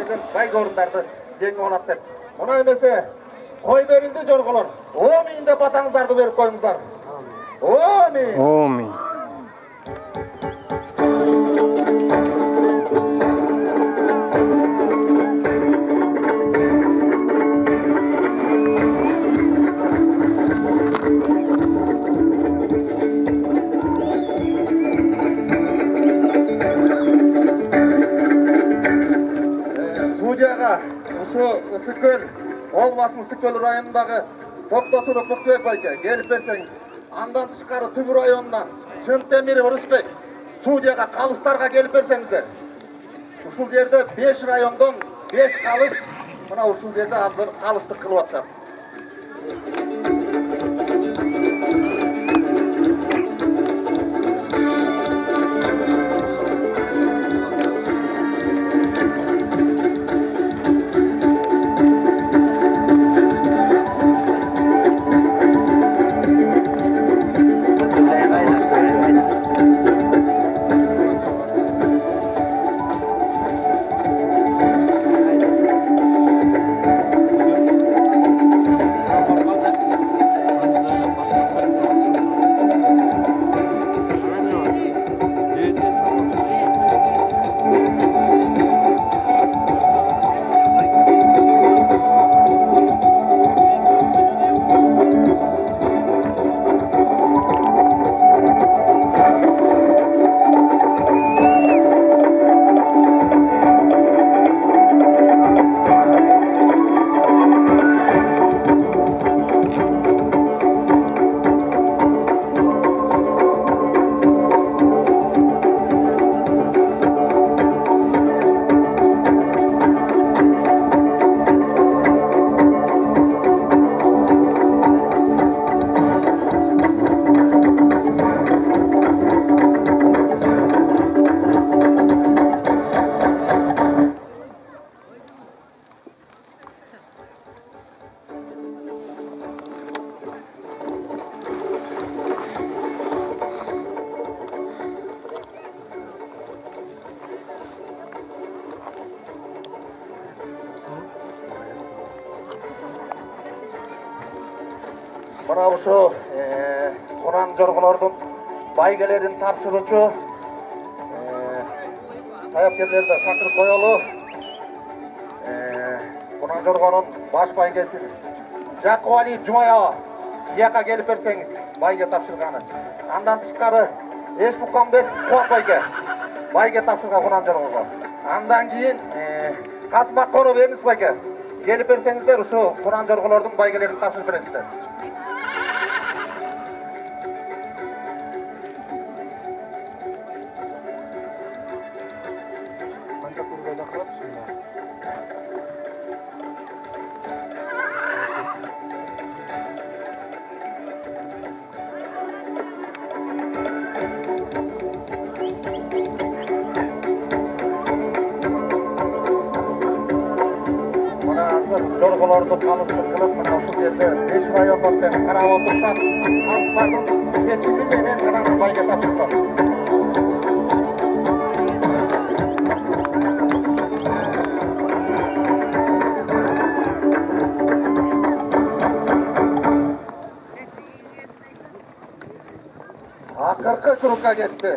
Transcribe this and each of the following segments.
берилген байга орундарды жеңип алат деп. Мына эмесе кой берилди жорголор. Омин деп атаңыздарды берип коюңуздар. Омин. Омин. Судьяга ушу Ысыккөл областын Ысыккөл районундагы Токтотуров Токтубек байке келип берсеңиз. Андан тышкары Түбү районунан Чынтемир Ырысбек судьяга калыстарга келип берсеңиздер. Ушул жерде 5 райондон 5 калыс мына ушул жерде азыр калыстык кылып атышат. Мына ушу Куран жорголордун байгелерин тапшыруучу саяпкерлерди чакырып коелу. Куран жоргонун баш байгеси Жакубали Жумаяба бияка келип берсеңиз, байге тапшырганы. Андан тышкары Эшмукамбет Кубат байге байге тапшырган Куран жоргого. Андан кийин Касымак Кoro Бернис байге келип берсеңиздер, ушу Куран жорголордун байгелерин тапшырып бересиздер. Жорголорду калыстык кылып, мына ушул жерде 5 райондон тең карап отурсак, калыстардын чечими менен гана байга тапшырылат. Акыркы кругга кетти.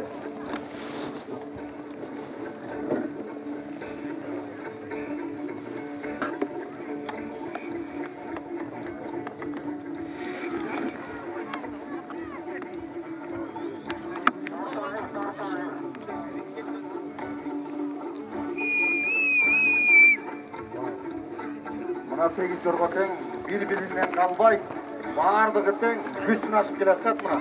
Мына 8 жорго тең бири-биринен калбай, бардыгы тең күчүн ашып келатышат мына.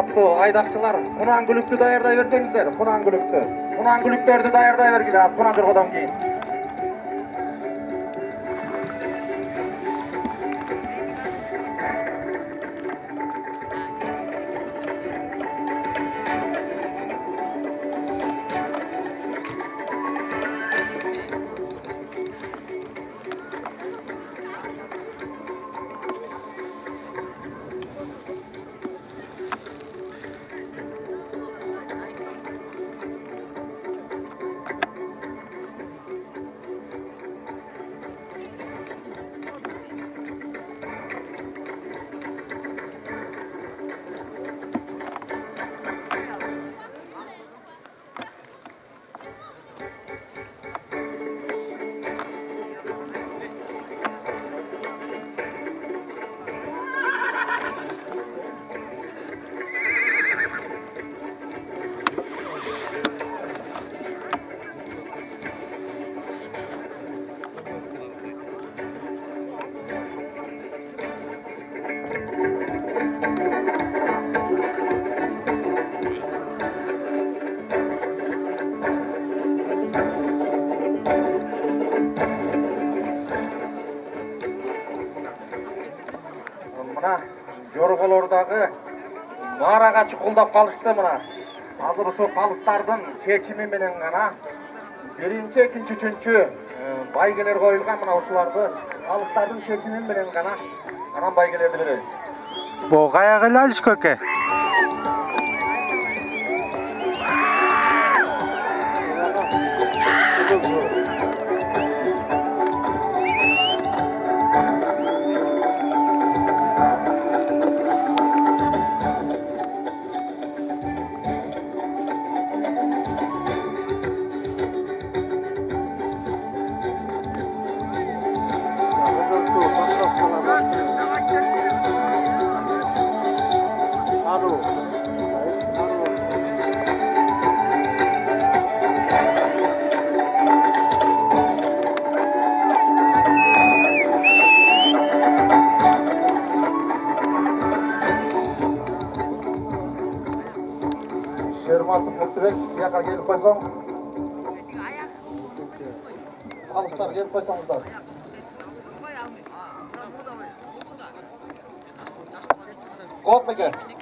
Урматтуу айдакчылар, кунан күлүктү даярдай берсеңиздер, кунан күлүктү. Кунан күлүктөрдү даярдай бергиле, аз кунан жыргоодон кийин. Жорголордагы нарага чукулдап калышты мына. Азыр ошо калыстардын чечими менен гана биринчи, экинчи, үчүнчү байгелер коюлган мына ушуларды калыстардын чечими менен гана анан байгелерди беребиз. Бу каяга эле алыш көкө? Şermatov Muhtibek, yaka gelip koysam. Alışlar gelip koysanızlar. Kod mu ki?